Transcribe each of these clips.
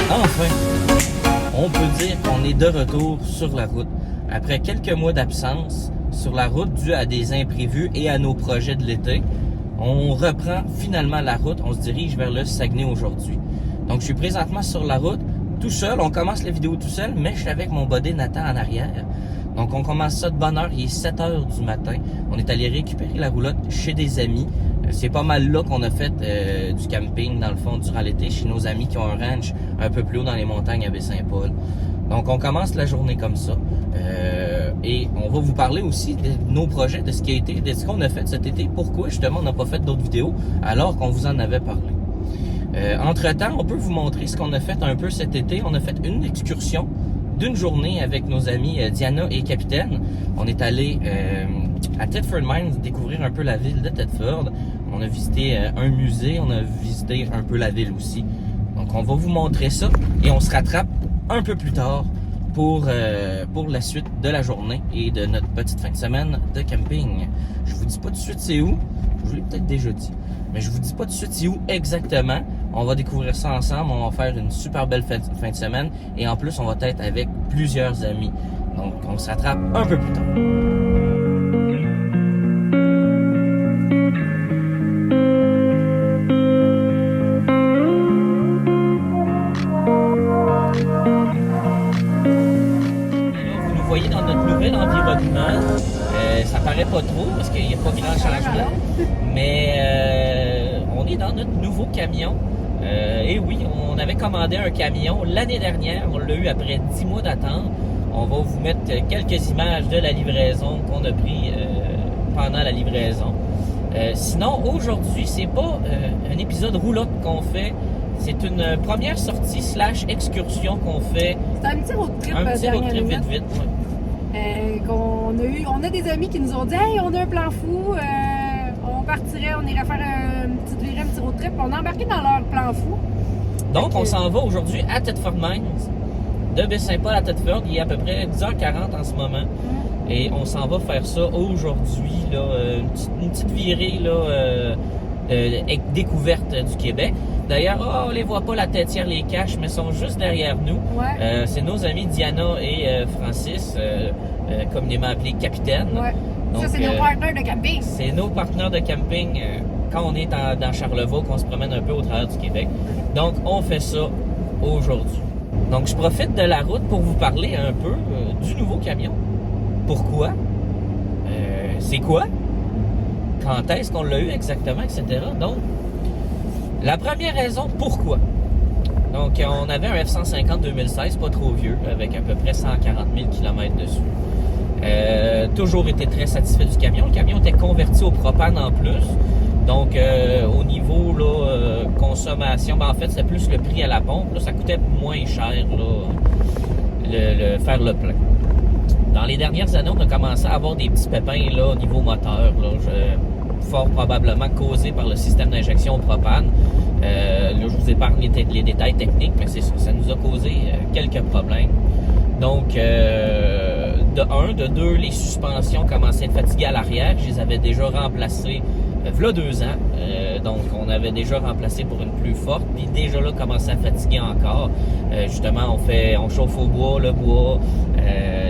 Enfin, on peut dire qu'on est de retour sur la route. Après quelques mois d'absence sur la route dû à des imprévus et à nos projets de l'été, on reprend finalement la route. On se dirige vers le Saguenay aujourd'hui. Donc, je suis présentement sur la route, tout seul. On commence la vidéo tout seul, mais je suis avec mon buddy Nathan en arrière. Donc, on commence ça de bonne heure. Il est 7 heures du matin. On est allé récupérer la roulotte chez des amis. C'est pas mal là qu'on a fait du camping, dans le fond, durant l'été, chez nos amis qui ont un ranch un peu plus haut dans les montagnes à Baie-Saint-Paul. Donc, on commence la journée comme ça. Et on va vous parler aussi de nos projets, de ce qui a été, de ce qu'on a fait cet été. Pourquoi, justement, on n'a pas fait d'autres vidéos alors qu'on vous en avait parlé. Entre-temps, on peut vous montrer ce qu'on a fait un peu cet été. On a fait une excursion d'une journée avec nos amis Diana et Capitaine. On est allé à Thetford Mines découvrir un peu la ville de Thetford. On a visité un musée, on a visité un peu la ville aussi. Donc on va vous montrer ça et on se rattrape un peu plus tard pour la suite de la journée et de notre petite fin de semaine de camping. Je vous dis pas tout de suite c'est où, je vous l'ai peut-être déjà dit, mais je vous dis pas tout de suite c'est où exactement. On va découvrir ça ensemble, on va faire une super belle fin de semaine et en plus on va être avec plusieurs amis. Donc on se rattrape un peu plus tard. Voyez dans notre nouvel environnement, ça paraît pas trop parce qu'il n'y a pas grand changement, mais on est dans notre nouveau camion. Et oui, on avait commandé un camion l'année dernière, on l'a eu après 10 mois d'attente. On va vous mettre quelques images de la livraison qu'on a pris pendant la livraison. Sinon, aujourd'hui, c'est pas un épisode roulotte qu'on fait. C'est une première sortie / excursion qu'on fait. C'est un petit road trip. Un petit road trip vite. Ouais. On a des amis qui nous ont dit « Hey, on a un plan fou, on irait faire un petit road trip. » On a embarqué dans leur plan fou. Donc, on s'en va aujourd'hui à Thetford Mines. De Baie-Saint-Paul à Thetford, il est à peu près 10h40 en ce moment. Et on s'en va faire ça aujourd'hui, là, une petite virée là, découverte du Québec. D'ailleurs, on les voit pas la têtière, les caches, mais sont juste derrière nous. Ouais. C'est nos amis Diana et Francis, communément appelés Capitaine. Ouais. Donc, ça, c'est nos partenaires de camping. C'est nos partenaires de camping quand on est dans Charlevoix, qu'on se promène un peu au travers du Québec. Donc, on fait ça aujourd'hui. Donc, je profite de la route pour vous parler un peu du nouveau camion. Pourquoi? C'est quoi? Quand est-ce qu'on l'a eu exactement, etc. Donc, la première raison, pourquoi? Donc, on avait un F-150 2016, pas trop vieux, avec à peu près 140 000 km dessus. Toujours été très satisfait du camion. Le camion était converti au propane en plus. Donc, au niveau là, consommation, en fait, c'est plus le prix à la pompe. Là, ça coûtait moins cher là, faire le plein. Dans les dernières années, on a commencé à avoir des petits pépins là, au niveau moteur. Là, fort probablement causé par le système d'injection au propane. Là, je vous épargne les détails techniques, mais c'est ça nous a causé quelques problèmes. Donc, de deux, les suspensions commençaient à être fatiguées à l'arrière. Je les avais déjà remplacées v'là 2 ans. Donc, on avait déjà remplacé pour une plus forte. Puis déjà là, commençait à fatiguer encore. Justement, on chauffe au bois, le bois,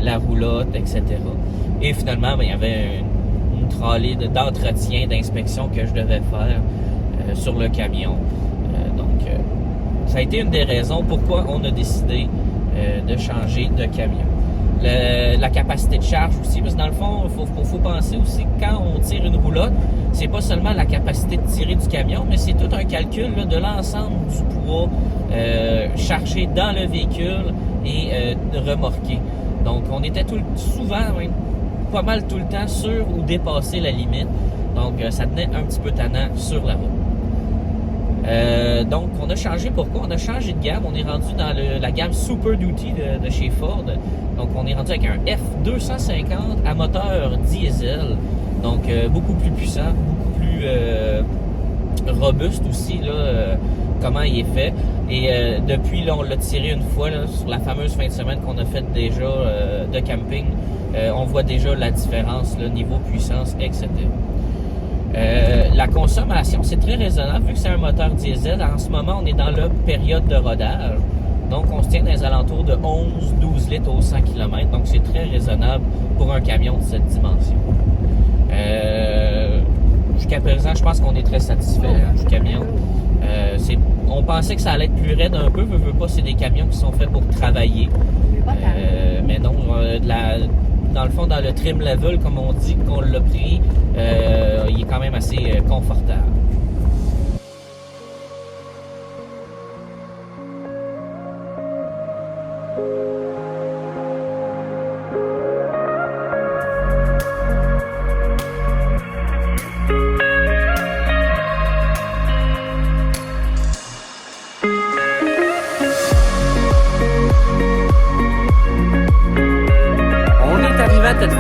la roulotte, etc. Et finalement, il y avait une trolley d'entretien, d'inspection que je devais faire sur le camion. Donc, ça a été une des raisons pourquoi on a décidé de changer de camion. La capacité de charge aussi, parce que dans le fond, il faut penser aussi que quand on tire une roulotte, c'est pas seulement la capacité de tirer du camion, mais c'est tout un calcul là, de l'ensemble du poids chargé dans le véhicule et remorqué. Donc, on était souvent, même, pas mal tout le temps sur ou dépasser la limite. Donc, ça tenait un petit peu tannant sur la route. Donc, on a changé. Pourquoi? On a changé de gamme. On est rendu dans la gamme Super Duty de chez Ford. Donc, on est rendu avec un F-250 à moteur diesel. Donc, beaucoup plus puissant, beaucoup plus robuste aussi, là, comment il est fait. Et depuis, là, on l'a tiré une fois là, sur la fameuse fin de semaine qu'on a faite déjà de camping. On voit déjà la différence, le niveau puissance, etc. La consommation, c'est très raisonnable vu que c'est un moteur diesel. En ce moment, on est dans la période de rodage. Donc, on se tient dans les alentours de 11-12 litres au 100 km. Donc, c'est très raisonnable pour un camion de cette dimension. Jusqu'à présent, je pense qu'on est très satisfait du camion. On pensait que ça allait être plus raide un peu. Veux pas, c'est des camions qui sont faits pour travailler. Mais non, dans le fond, dans le trim level, comme on dit, qu'on l'a pris, il est quand même assez confortable.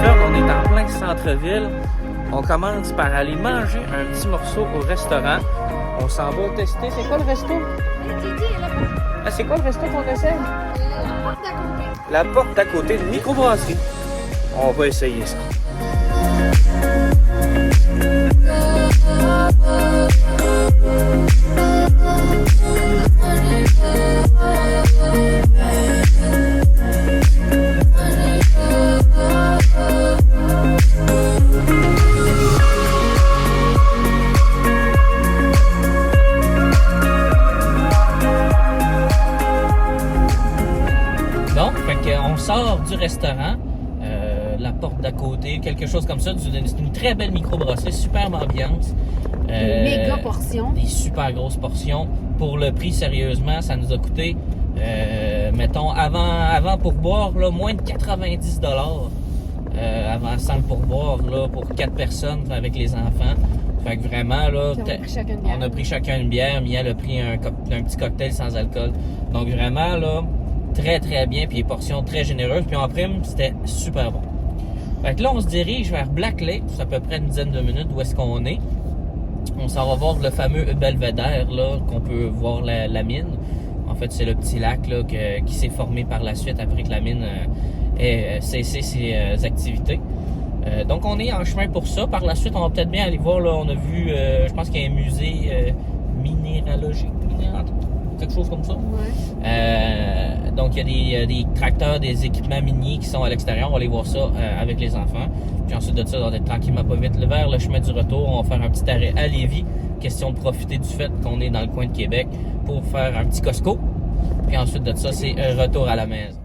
On est en plein centre-ville. On commence par aller manger un petit morceau au restaurant. On s'en va tester. C'est quoi le resto? Ah, c'est quoi le resto qu'on essaie? La porte d'à côté. La porte d'à côté de microbrasserie. On va essayer ça. On sort du restaurant, la porte d'à côté, quelque chose comme ça. C'est une très belle microbrasserie, superbe ambiance. Des méga portions. Des super grosses portions. Pour le prix, sérieusement, ça nous a coûté, mettons, avant pourboire, là, moins de 90 $. Avant sans le pourboire, là, pour 4 personnes avec les enfants. Fait que vraiment, là, on a pris chacun une bière. Miel a pris un petit cocktail sans alcool. Donc vraiment, là, très très bien, puis les portions très généreuses, puis en prime, c'était super bon. Fait que là, on se dirige vers Black Lake, c'est à peu près une dizaine de minutes d'où est-ce qu'on est. On s'en va voir le fameux belvédère, là, qu'on peut voir la mine. En fait, c'est le petit lac là, qui s'est formé par la suite après que la mine ait cessé ses activités. Donc, on est en chemin pour ça. Par la suite, on va peut-être bien aller voir, là, on a vu, je pense qu'il y a un musée minéralogique, quelque chose comme ça. Ouais. Donc, il y a des tracteurs, des équipements miniers qui sont à l'extérieur. On va aller voir ça avec les enfants. Puis ensuite de ça, on va être tranquillement pas vite vers le chemin du retour. On va faire un petit arrêt à Lévis. Question de profiter du fait qu'on est dans le coin de Québec pour faire un petit Costco. Puis ensuite de ça, c'est un retour à la maison.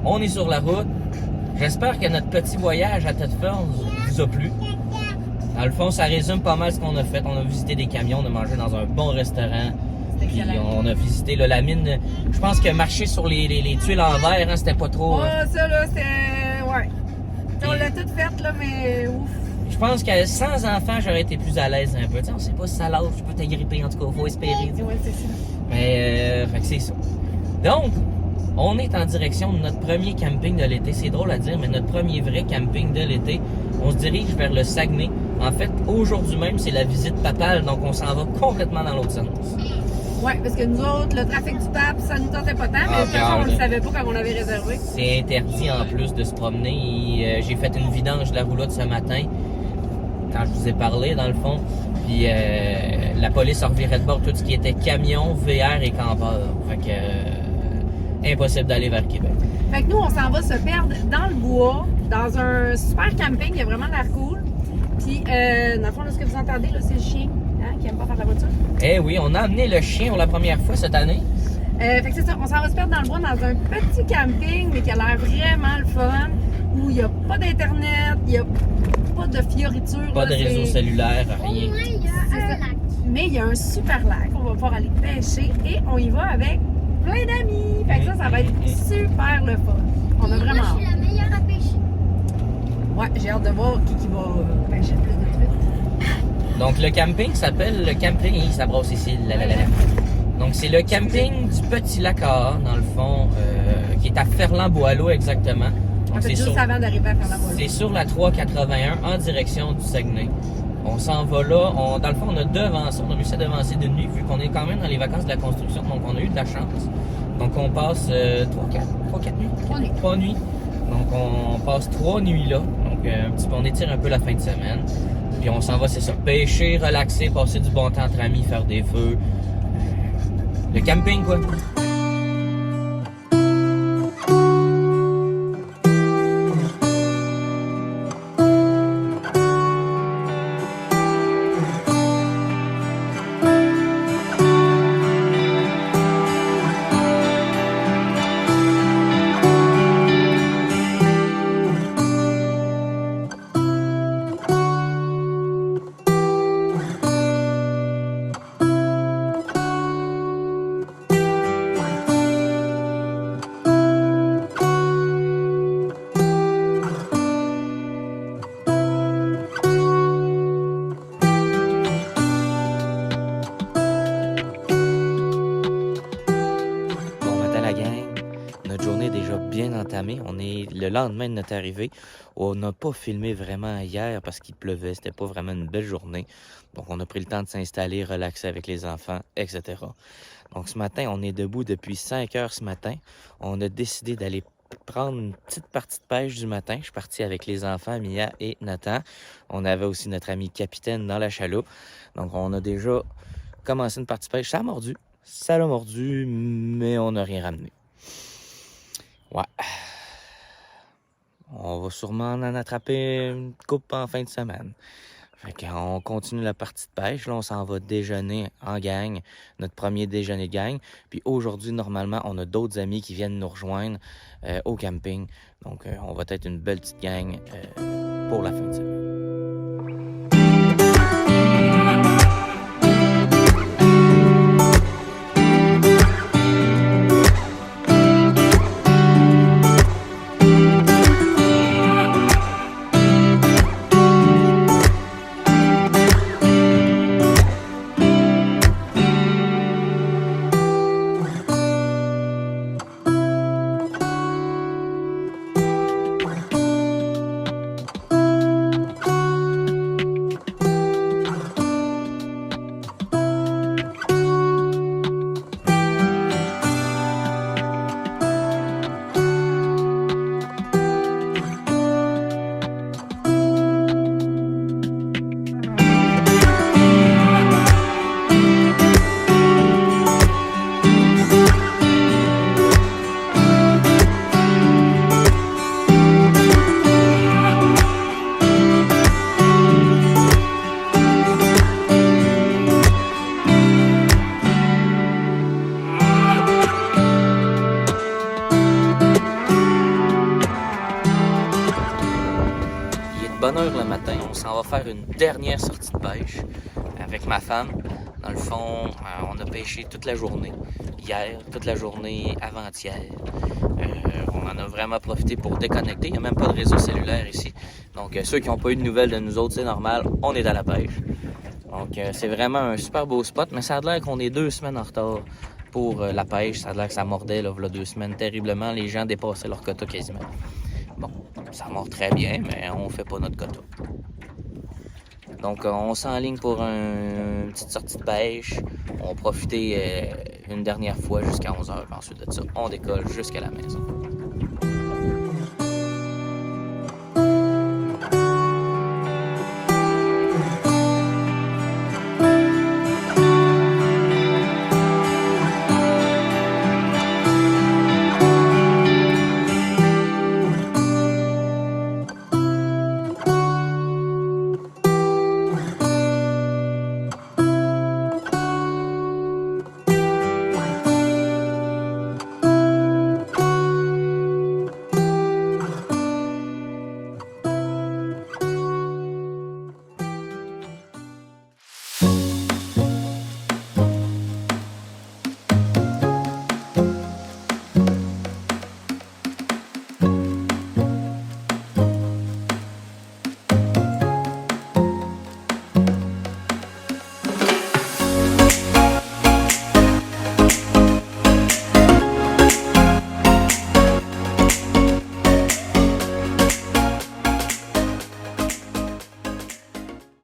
On est sur la route. J'espère que notre petit voyage à Thetford vous a plu. Dans le fond, ça résume pas mal ce qu'on a fait. On a visité des camions, on a mangé dans un bon restaurant. Puis on a visité là, la mine. Je pense que marcher sur les tuiles en verre, hein, c'était pas trop. Ça là, c'était. Ouais. On l'a tout fait là, mais ouf. Je pense que sans enfant, j'aurais été plus à l'aise un peu. T'sais, on sait pas si ça lâche, tu peux t'agripper, en tout cas, faut espérer. Ouais, c'est ça. Mais fait que c'est ça. Donc, on est en direction de notre premier camping de l'été. C'est drôle à dire, mais notre premier vrai camping de l'été. On se dirige vers le Saguenay. En fait, aujourd'hui même, c'est la visite papale, donc on s'en va complètement dans l'autre sens. Oui, parce que nous autres, le trafic du pape, ça nous tentait pas tant, mais de toute façon, on ne le savait pas quand on l'avait réservé. C'est interdit en plus de se promener. J'ai fait une vidange de la roulotte ce matin, quand je vous ai parlé, dans le fond. Puis la police a reviré de bord tout ce qui était camion, VR et campeur. Fait que impossible d'aller vers Québec. Fait que nous, on s'en va se perdre dans le bois, dans un super camping, il y a vraiment l'air cool. Puis, dans le fond, là, ce que vous entendez, là, c'est le chien qui aime pas faire la voiture. Eh oui, on a amené le chien pour la première fois cette année. Fait que c'est ça, on s'en va se perdre dans le bois dans un petit camping, mais qui a l'air vraiment le fun, où il n'y a pas d'internet, il n'y a pas de fioritures. Pas de réseau cellulaire, rien. Mais il y a un super lac, on va pouvoir aller pêcher et on y va avec plein d'amis. Fait que ça va être super le fun. On a vraiment Moi, je suis la meilleure à pêcher. Ouais, j'ai hâte de voir qui va pêcher le plus de trucs. Donc le camping s'appelle le camping, ça brasse ici, Donc c'est le camping du Petit Lac AA, dans le fond, qui est à Ferland-Boileau exactement. Donc, En fait, juste avant d'arriver à Ferland-Boileau. C'est sur la 381 en direction du Saguenay. On s'en va là. Dans le fond, on a réussi à devancer de nuit vu qu'on est quand même dans les vacances de la construction. Donc, on a eu de la chance. Donc, on passe 3-4 nuits. 3 nuits. Donc, on passe 3 nuits là. Donc, on étire un peu la fin de semaine. Puis, on s'en va, c'est ça, pêcher, relaxer, passer du bon temps entre amis, faire des feux. Le camping, quoi. On est le lendemain de notre arrivée. On n'a pas filmé vraiment hier parce qu'il pleuvait. C'était pas vraiment une belle journée. Donc, on a pris le temps de s'installer, relaxer avec les enfants, etc. Donc, ce matin, on est debout depuis 5 heures ce matin. On a décidé d'aller prendre une petite partie de pêche du matin. Je suis parti avec les enfants, Mia et Nathan. On avait aussi notre ami capitaine dans la chaloupe. Donc, on a déjà commencé une partie de pêche. Ça l'a mordu, mais on n'a rien ramené. Ouais. On va sûrement en attraper une coupe en fin de semaine. Fait qu'on continue la partie de pêche. Là, on s'en va déjeuner en gang, notre premier déjeuner de gang. Puis aujourd'hui, normalement, on a d'autres amis qui viennent nous rejoindre au camping. Donc, on va être une belle petite gang pour la fin de semaine. Bonne heure le matin, on s'en va faire une dernière sortie de pêche avec ma femme. Dans le fond, on a pêché toute la journée, hier, toute la journée avant-hier. On en a vraiment profité pour déconnecter, il n'y a même pas de réseau cellulaire ici. Donc ceux qui n'ont pas eu de nouvelles de nous autres, c'est normal, on est à la pêche. Donc c'est vraiment un super beau spot, mais ça a l'air qu'on est 2 semaines en retard pour la pêche. Ça a l'air que ça mordait là, il y a 2 semaines terriblement. Les gens dépassaient leur quota quasiment. Bon, ça mord très bien, mais on fait pas notre quota. Donc, on s'enligne pour une petite sortie de pêche. On va profiter une dernière fois jusqu'à 11h. Ensuite de ça, on décolle jusqu'à la maison.